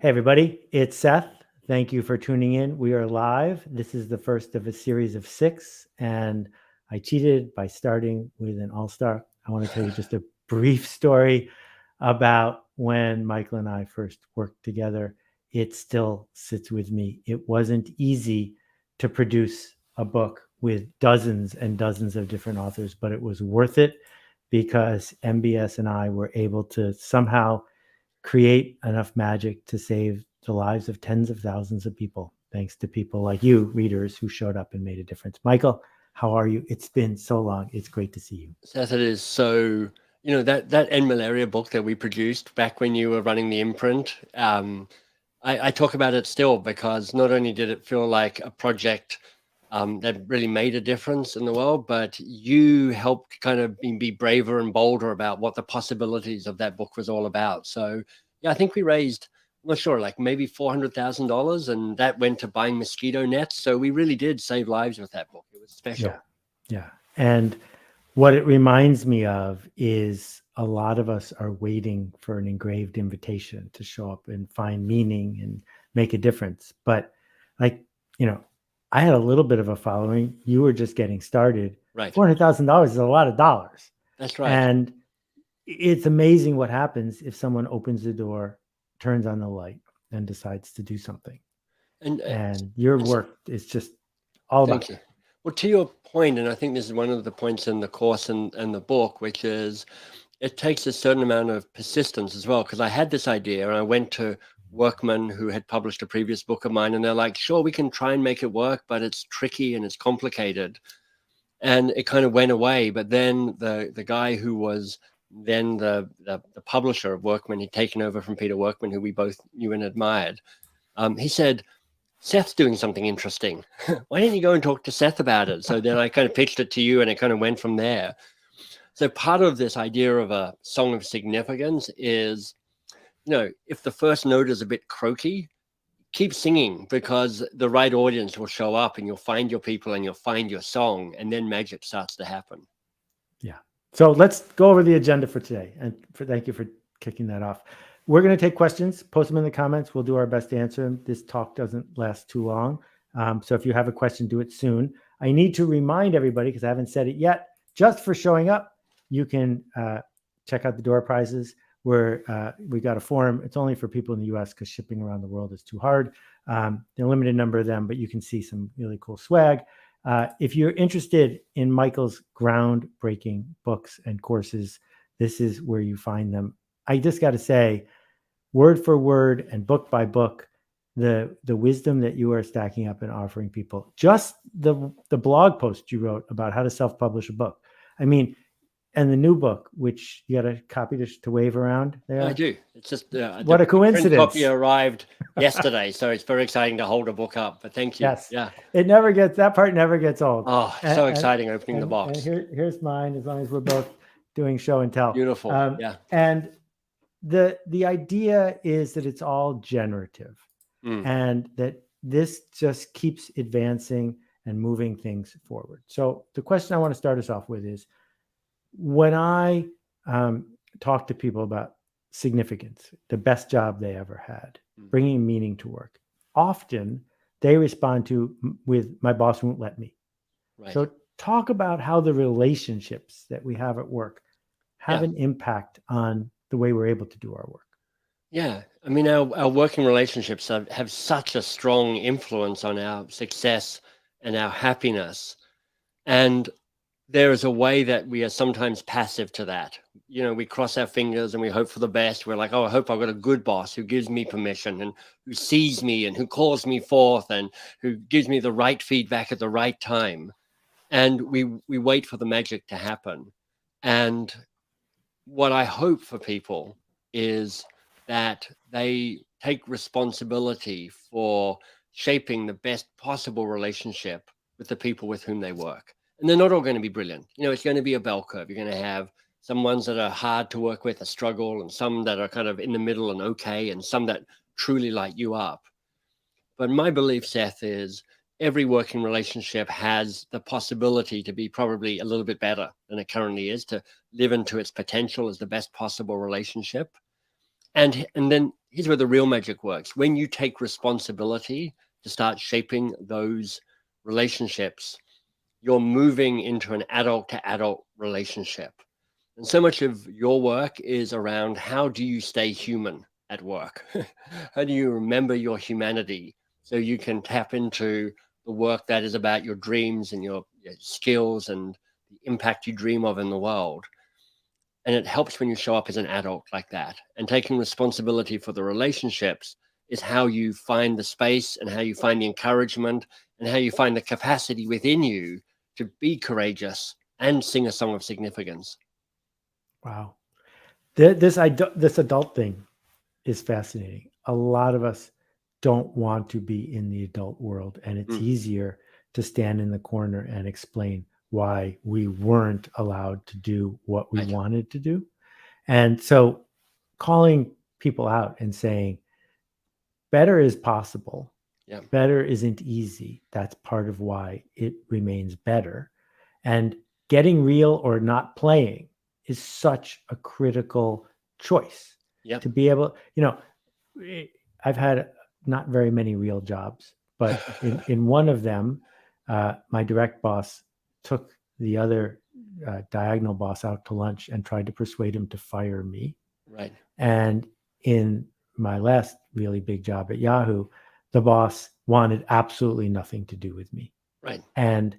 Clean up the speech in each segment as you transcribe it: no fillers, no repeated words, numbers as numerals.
Hey, everybody, it's Seth. Thank you for tuning in. We are live. This is the first of a series of 6, and I cheated by starting with an all-star. I want to tell you just a brief story about when Michael and I first worked together. It still sits with me. It wasn't easy to produce a book with dozens and dozens of different authors, but it was worth it because MBS and I were able to somehow create enough magic to save the lives of tens of thousands of people, thanks to people like you, readers, who showed up and made a difference. Michael, how are you? It's been so long. It's great to see you. Seth, it is so, that End Malaria book that we produced back when you were running the imprint, I talk about it still because not only did it feel like a project that really made a difference in the world, but you helped kind of be braver and bolder about what the possibilities of that book was all about. So, yeah, I think we raised, I'm not sure, like maybe $400,000, and that went to buying mosquito nets. So we really did save lives with that book. It was special. Yeah. And what it reminds me of is a lot of us are waiting for an engraved invitation to show up and find meaning and make a difference. But I had a little bit of a following. You were just getting started. Right. $400,000 is a lot of dollars. That's right. And it's amazing what happens if someone opens the door, turns on the light, and decides to do something. And your work is just all about Thank you. Well, to your point, and I think this is one of the points in the course and the book, which is it takes a certain amount of persistence as well. Because I had this idea and I went to Workman, who had published a previous book of mine, and they're like, sure, we can try and make it work, but it's tricky and it's complicated. And it kind of went away. But then the guy who was then the publisher of Workman, he'd taken over from Peter Workman, who we both knew and admired. He said, Seth's doing something interesting. Why didn't you go and talk to Seth about it? So then I kind of pitched it to you and it kind of went from there. So part of this idea of a song of significance is, if the first note is a bit croaky, keep singing because the right audience will show up and you'll find your people and you'll find your song, and then magic starts to happen. Yeah. So let's go over the agenda for today. And thank you for kicking that off. We're going to take questions, post them in the comments. We'll do our best to answer them. This talk doesn't last too long. So if you have a question, do it soon. I need to remind everybody, because I haven't said it yet, just for showing up, you can check out the door prizes where we got a form. It's only for people in the US because shipping around the world is too hard. There are a limited number of them, but you can see some really cool swag. If you're interested in Michael's groundbreaking books and courses, this is where you find them. I just got to say, word for word and book by book, the wisdom that you are stacking up and offering people. Just the blog post you wrote about how to self-publish a book. I mean, and the new book, which you got a copy to wave around there. I do. It's just what a coincidence. Print copy arrived yesterday, so it's very exciting to hold a book up. But thank you. Yes. Yeah. That part never gets old. Oh, so exciting opening the box. And here's mine, as long as we're both doing show and tell. Beautiful. Yeah. And the idea is that it's all generative and that this just keeps advancing and moving things forward. So the question I want to start us off with is, when I talk to people about significance, the best job they ever had, bringing meaning to work, often they respond with my boss won't let me. Right. So talk about how the relationships that we have at work have an impact on the way we're able to do our work. Yeah. I mean, our working relationships have such a strong influence on our success and our happiness. And there is a way that we are sometimes passive to that. We cross our fingers and we hope for the best. We're like, oh, I hope I've got a good boss who gives me permission and who sees me and who calls me forth and who gives me the right feedback at the right time. And we wait for the magic to happen. And what I hope for people is that they take responsibility for shaping the best possible relationship with the people with whom they work. And they're not all going to be brilliant. It's going to be a bell curve. You're going to have some ones that are hard to work with, a struggle, and some that are kind of in the middle and okay, and some that truly light you up. But my belief, Seth, is every working relationship has the possibility to be probably a little bit better than it currently is, to live into its potential as the best possible relationship. And then here's where the real magic works. When you take responsibility to start shaping those relationships, you're moving into an adult to adult relationship. And so much of your work is around how do you stay human at work? How do you remember your humanity so you can tap into the work that is about your dreams and your skills and the impact you dream of in the world? And it helps when you show up as an adult like that. And taking responsibility for the relationships is how you find the space and how you find the encouragement and how you find the capacity within you to be courageous and sing a song of significance. Wow. This adult thing is fascinating. A lot of us don't want to be in the adult world, and it's easier to stand in the corner and explain why we weren't allowed to do what we wanted to do. And so calling people out and saying better is possible, better isn't easy. That's part of why it remains better. And getting real or not playing is such a critical choice to be able, I've had not very many real jobs, but in one of them, my direct boss took the other diagonal boss out to lunch and tried to persuade him to fire me. Right. And in my last really big job at Yahoo, the boss wanted absolutely nothing to do with me. Right. And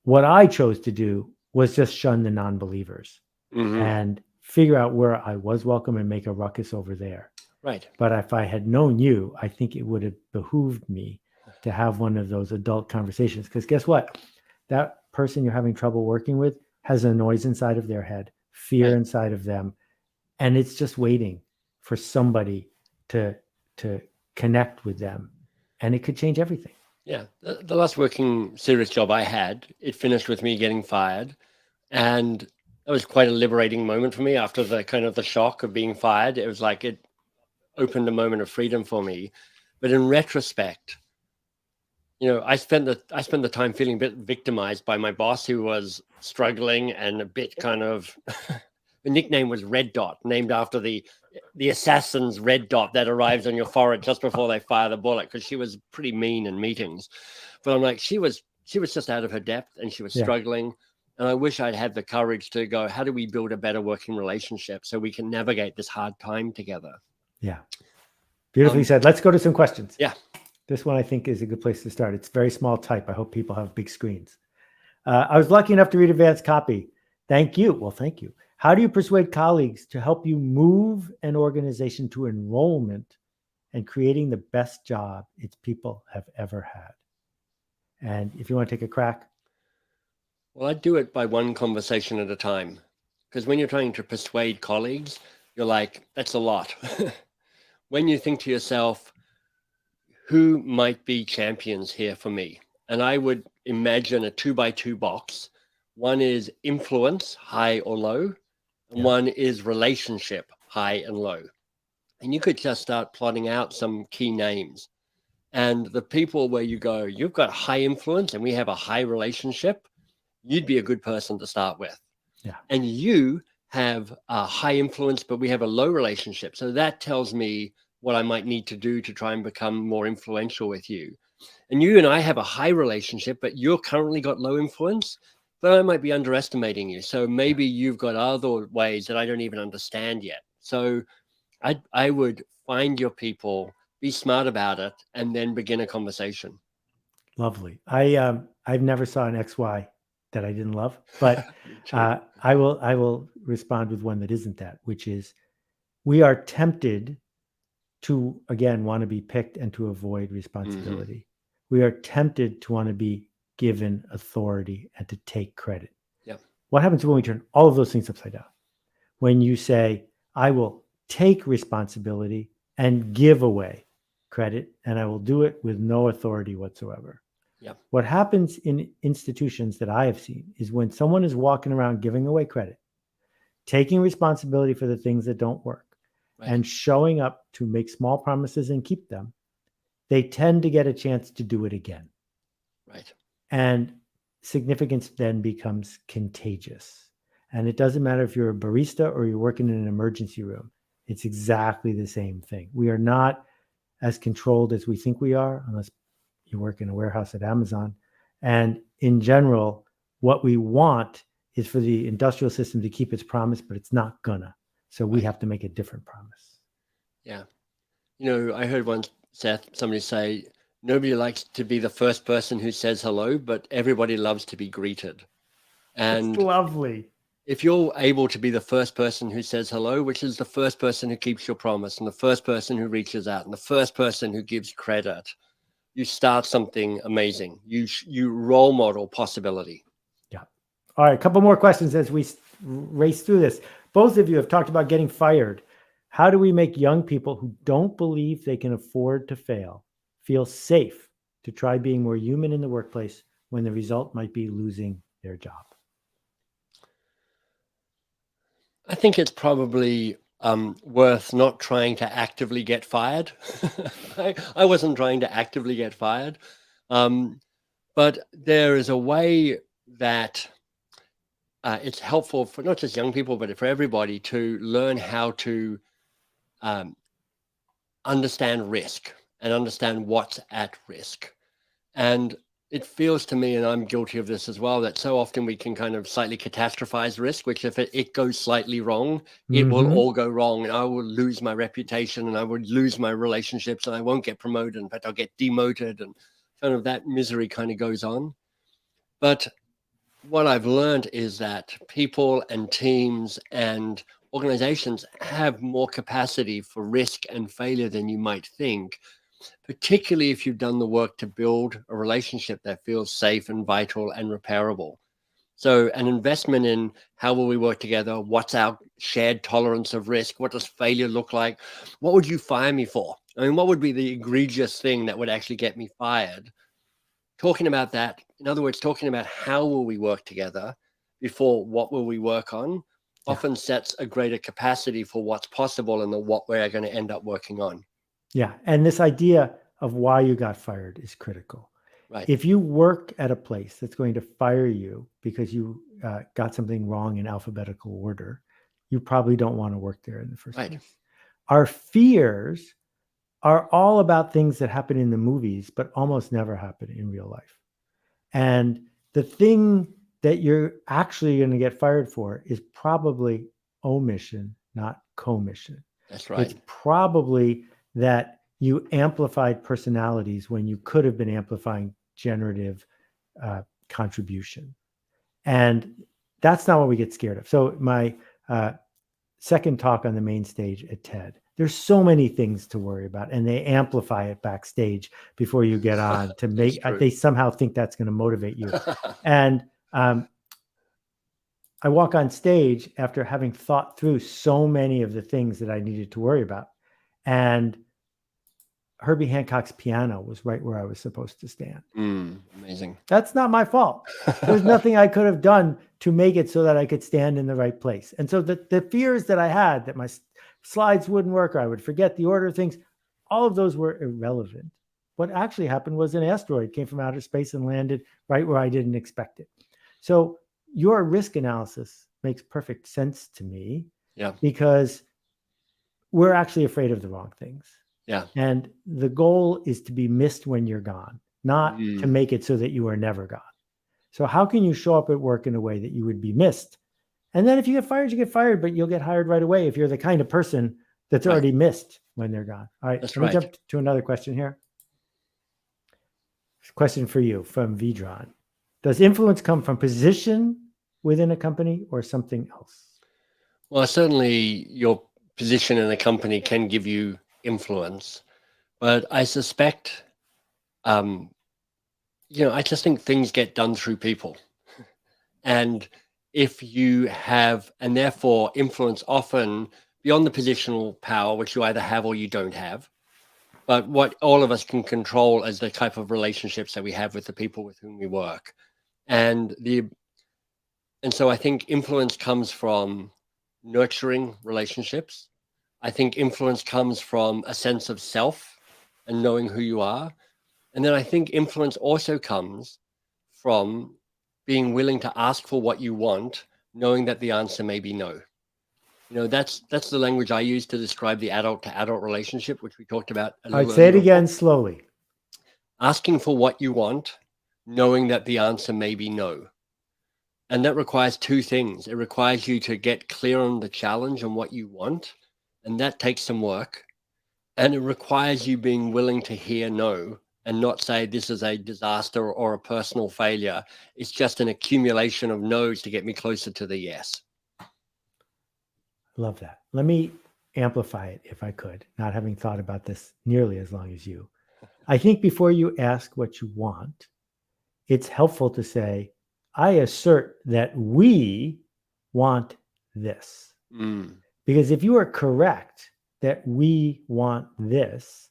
what I chose to do was just shun the non-believers and figure out where I was welcome and make a ruckus over there. Right. But if I had known you, I think it would have behooved me to have one of those adult conversations. Because guess what? That person you're having trouble working with has a noise inside of their head, fear inside of them. And it's just waiting for somebody to connect with them. And it could change everything. Yeah. The last working serious job I had, it finished with me getting fired. And that was quite a liberating moment for me after the kind of the shock of being fired. It was like it opened a moment of freedom for me. But in retrospect, I spent the time feeling a bit victimized by my boss, who was struggling and a bit kind of the nickname was Red Dot, named after the assassin's red dot that arrives on your forehead just before they fire the bullet, because she was pretty mean in meetings. But I'm like, she was just out of her depth and she was struggling. And I wish I'd had the courage to go, how do we build a better working relationship so we can navigate this hard time together? Yeah. Beautifully said. Let's go to some questions. Yeah. This one I think is a good place to start. It's very small type. I hope people have big screens. I was lucky enough to read advanced copy. Thank you. Well, thank you. How do you persuade colleagues to help you move an organization to enrollment and creating the best job its people have ever had? And if you want to take a crack. Well, I do it by one conversation at a time, because when you're trying to persuade colleagues, you're like, that's a lot. When you think to yourself, who might be champions here for me? And I would imagine a 2x2 box. One is influence, high or low. And one is relationship, high and low. And you could just start plotting out some key names. And the people where you go, you've got high influence and we have a high relationship, you'd be a good person to start with. Yeah. And you have a high influence, but we have a low relationship. So that tells me what I might need to do to try and become more influential with you. And you and I have a high relationship, but you're currently got low influence, but I might be underestimating you. So maybe you've got other ways that I don't even understand yet. So I would find your people, be smart about it, and then begin a conversation. Lovely. I've never saw an XY that I didn't love, but I will respond with one that isn't that, which is we are tempted to, again, want to be picked and to avoid responsibility. We are tempted to want to be given authority and to take credit. Yeah. What happens when we turn all of those things upside down? When you say, I will take responsibility and give away credit, and I will do it with no authority whatsoever. Yeah. What happens in institutions that I have seen is when someone is walking around giving away credit, taking responsibility for the things that don't work, and showing up to make small promises and keep them, they tend to get a chance to do it again. Right. And significance then becomes contagious. And it doesn't matter if you're a barista or you're working in an emergency room. It's exactly the same thing. We are not as controlled as we think we are, unless you work in a warehouse at Amazon. And in general, what we want is for the industrial system to keep its promise, but it's not gonna. So we have to make a different promise. Yeah. I heard once, Seth, somebody say, nobody likes to be the first person who says hello, but everybody loves to be greeted. It's And lovely. if you're able to be the first person who says hello, which is the first person who keeps your promise and the first person who reaches out and the first person who gives credit, you start something amazing. You role model possibility. Yeah. All right. A couple more questions as we race through this. Both of you have talked about getting fired. How do we make young people who don't believe they can afford to fail feel safe to try being more human in the workplace when the result might be losing their job? I think it's probably worth not trying to actively get fired. I wasn't trying to actively get fired. But there is a way that it's helpful for not just young people, but for everybody to learn how to um, understand risk and understand what's at risk. And it feels to me, and I'm guilty of this as well, that so often we can kind of slightly catastrophize risk, which if it goes slightly wrong, it will all go wrong. And I will lose my reputation and I would lose my relationships and I won't get promoted. In fact, I'll get demoted and kind of that misery kind of goes on. But what I've learned is that people and teams and organizations have more capacity for risk and failure than you might think, particularly if you've done the work to build a relationship that feels safe and vital and repairable. So an investment in how will we work together? What's our shared tolerance of risk? What does failure look like? What would you fire me for? I mean, what would be the egregious thing that would actually get me fired? Talking about that, in other words, talking about how will we work together before what will we work on often sets a greater capacity for what's possible and what we're going to end up working on. Yeah. And this idea of why you got fired is critical. Right. If you work at a place that's going to fire you because you got something wrong in alphabetical order, you probably don't want to work there in the first place. Our fears are all about things that happen in the movies, but almost never happen in real life. And the thing that you're actually going to get fired for is probably omission, not commission. That's right. It's probably that you amplified personalities when you could have been amplifying generative contribution. And that's not what we get scared of. So my second talk on the main stage at TED, there's so many things to worry about, and they amplify it backstage before you get on to make, they somehow think that's going to motivate you. And I walk on stage after having thought through so many of the things that I needed to worry about. And Herbie Hancock's piano was right where I was supposed to stand. Amazing. That's not my fault. There's nothing I could have done to make it so that I could stand in the right place. And so the fears that I had that my slides wouldn't work or I would forget the order of things, all of those were irrelevant. What actually happened was an asteroid came from outer space and landed right where I didn't expect it. So your risk analysis makes perfect sense to me. Yeah. Because we're actually afraid of the wrong things. Yeah. And the goal is to be missed when you're gone, not to make it so that you are never gone. So how can you show up at work in a way that you would be missed? And then if you get fired, you get fired, but you'll get hired right away if you're the kind of person that's already missed when they're gone. All right. Let me jump to another question here. Question for you from Vidron. Does influence come from position within a company or something else? Well, certainly your position in a company can give you influence, but I suspect, I just think things get done through people. And if you have, and therefore influence often beyond the positional power, which you either have or you don't have, but what all of us can control is the type of relationships that we have with the people with whom we work. And so I think influence comes from nurturing relationships. I think influence comes from a sense of self and knowing who you are. And then I think influence also comes from being willing to ask for what you want, knowing that the answer may be no. That's the language I use to describe the adult to adult relationship, which we talked about a All right, little say it earlier again on. slowly. Asking for what you want, knowing that the answer may be no. And that requires two things. It requires you to get clear on the challenge and what you want, and that takes some work. And it requires you being willing to hear no and not say this is a disaster or a personal failure. It's just an accumulation of no's to get me closer to the yes. Love that. Let me amplify it if I could, not having thought about this nearly as long as you. I think before you ask what you want, it's helpful to say, I assert that we want this. Because if you are correct that we want this,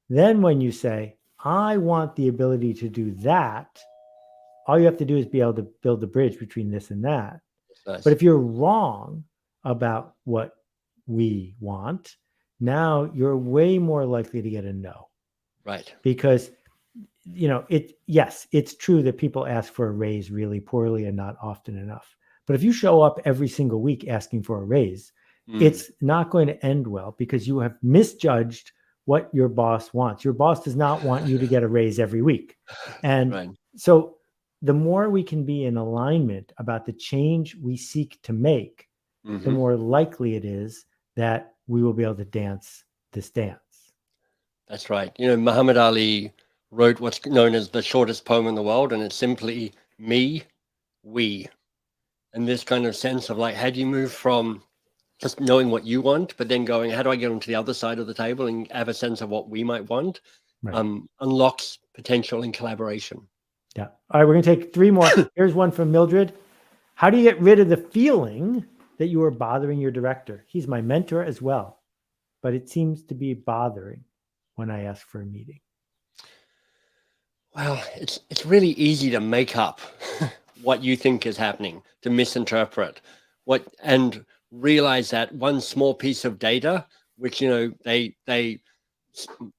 then when you say, I want the ability to do that, all you have to do is be able to build a bridge between this and that. Nice. But if you're wrong about what we want, now you're way more likely to get a no. Right. Because it's true that people ask for a raise really poorly and not often enough. But if you show up every single week asking for a raise, it's not going to end well because you have misjudged what your boss wants. Your boss does not want you to get a raise every week. And so the more we can be in alignment about the change we seek to make, the more likely it is that we will be able to dance this dance. That's right. Muhammad Ali wrote what's known as the shortest poem in the world, and it's simply me, we. And this kind of sense of like, how do you move from just knowing what you want, but then going, how do I get onto the other side of the table and have a sense of what we might want? Right. Unlocks potential in collaboration. Yeah. All right, we're going to take 3 more. Here's one from Mildred. How do you get rid of the feeling that you are bothering your director? He's my mentor as well, but it seems to be bothering when I ask for a meeting. Well, it's really easy to make up what you think is happening, to misinterpret and realize that one small piece of data, which they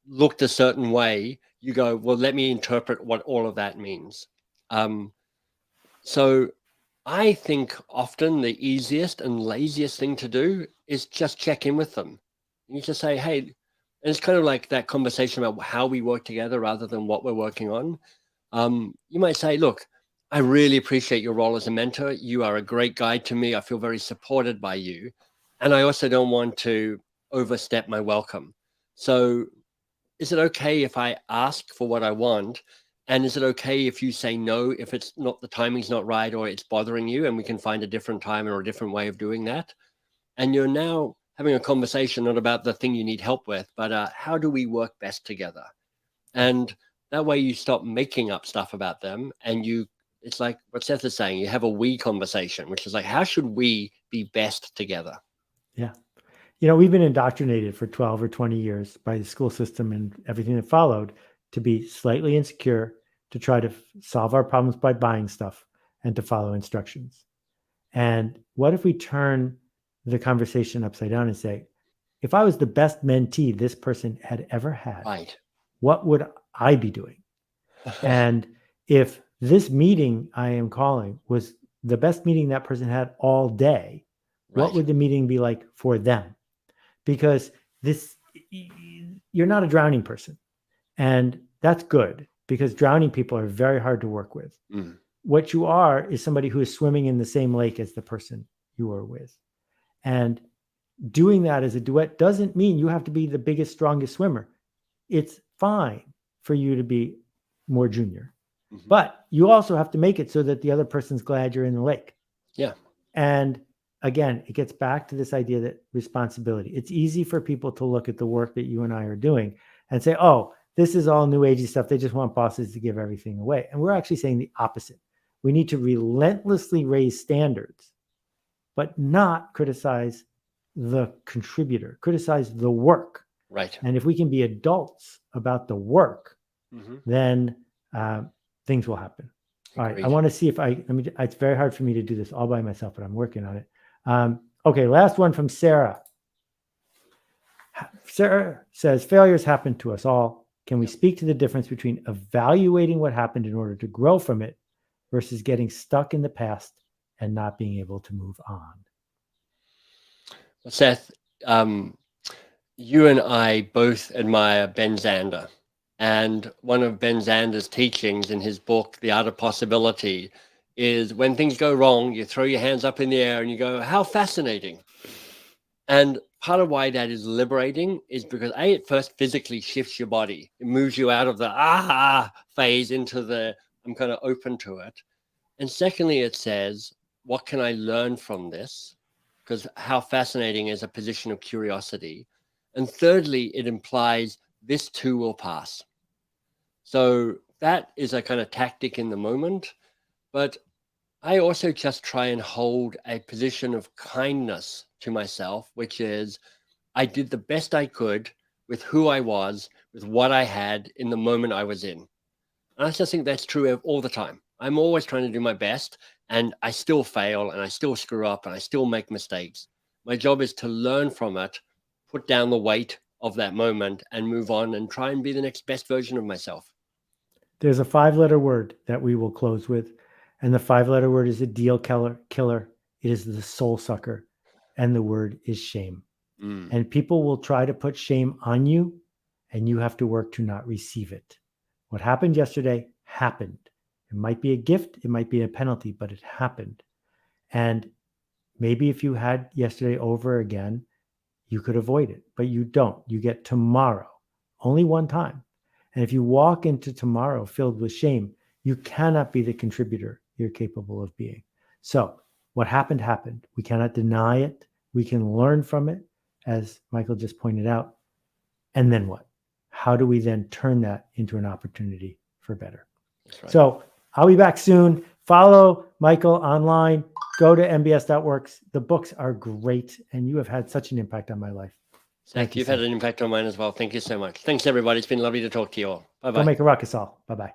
looked a certain way, you go, well, let me interpret what all of that means. So I think often the easiest and laziest thing to do is just check in with them. You just say, hey, and it's kind of like that conversation about how we work together rather than what we're working on. You might say, look, I really appreciate your role as a mentor. You are a great guide to me. I feel very supported by you. And I also don't want to overstep my welcome. So is it okay if I ask for what I want? And is it okay if you say no, if it's not, the timing's not right, or it's bothering you, and we can find a different time or a different way of doing that? And you're now having a conversation, not about the thing you need help with, but how do we work best together? And that way you stop making up stuff about them, and it's like what Seth is saying, you have a we conversation, which is like, how should we be best together? Yeah. We've been indoctrinated for 12 or 20 years by the school system and everything that followed to be slightly insecure, to try to solve our problems by buying stuff, and to follow instructions. And what if we turn the conversation upside down and say, if I was the best mentee this person had ever had, right, what would I be doing? And if this meeting I am calling was the best meeting that person had all day, what would the meeting be like for them? Because you're not a drowning person. And that's good, because drowning people are very hard to work with. What you are is somebody who is swimming in the same lake as the person you are with. And doing that as a duet doesn't mean you have to be the biggest, strongest swimmer. It's fine for you to be more junior. But you also have to make it so that the other person's glad you're in the lake. Yeah. And again, it gets back to this idea that responsibility. It's easy for people to look at the work that you and I are doing and say, oh, this is all new agey stuff. They just want bosses to give everything away. And we're actually saying the opposite. We need to relentlessly raise standards, but not criticize the contributor, criticize the work. Right. And if we can be adults about the work, then things will happen. All right. I want to see if it's very hard for me to do this all by myself, but I'm working on it. Okay. Last one from Sarah. Sarah says, failures happen to us all. Can we speak to the difference between evaluating what happened in order to grow from it versus getting stuck in the past and not being able to move on? Seth, you and I both admire Ben Zander. And one of Ben Zander's teachings in his book, The Art of Possibility, is when things go wrong, you throw your hands up in the air and you go, how fascinating. And part of why that is liberating is because it first physically shifts your body. It moves you out of the phase into the I'm kind of open to it. And secondly, it says, what can I learn from this? Because how fascinating is a position of curiosity. And thirdly, it implies this too will pass. So that is a kind of tactic in the moment. But I also just try and hold a position of kindness to myself, which is I did the best I could with who I was, with what I had in the moment I was in. And I just think that's true all the time. I'm always trying to do my best, and I still fail, and I still screw up, and I still make mistakes. My job is to learn from it, put down the weight of that moment, and move on and try and be the next best version of myself. There's a 5-letter word that we will close with, and the 5-letter word is a deal killer. It is the soul sucker, and the word is shame. And people will try to put shame on you, and you have to work to not receive it. What happened yesterday happened. It might be a gift, it might be a penalty, but it happened. And maybe if you had yesterday over again, you could avoid it, but you don't. You get tomorrow, only one time. And if you walk into tomorrow filled with shame, you cannot be the contributor you're capable of being. So what happened, happened. We cannot deny it. We can learn from it, as Michael just pointed out. And then what? How do we then turn that into an opportunity for better? That's right. So I'll be back soon. Follow Michael online. Go to mbs.works. The books are great, and you have had such an impact on my life. Thank you. You've had an impact on mine as well. Thank you so much. Thanks, everybody. It's been lovely to talk to you all. Bye-bye. Go make a ruckus all. Bye-bye.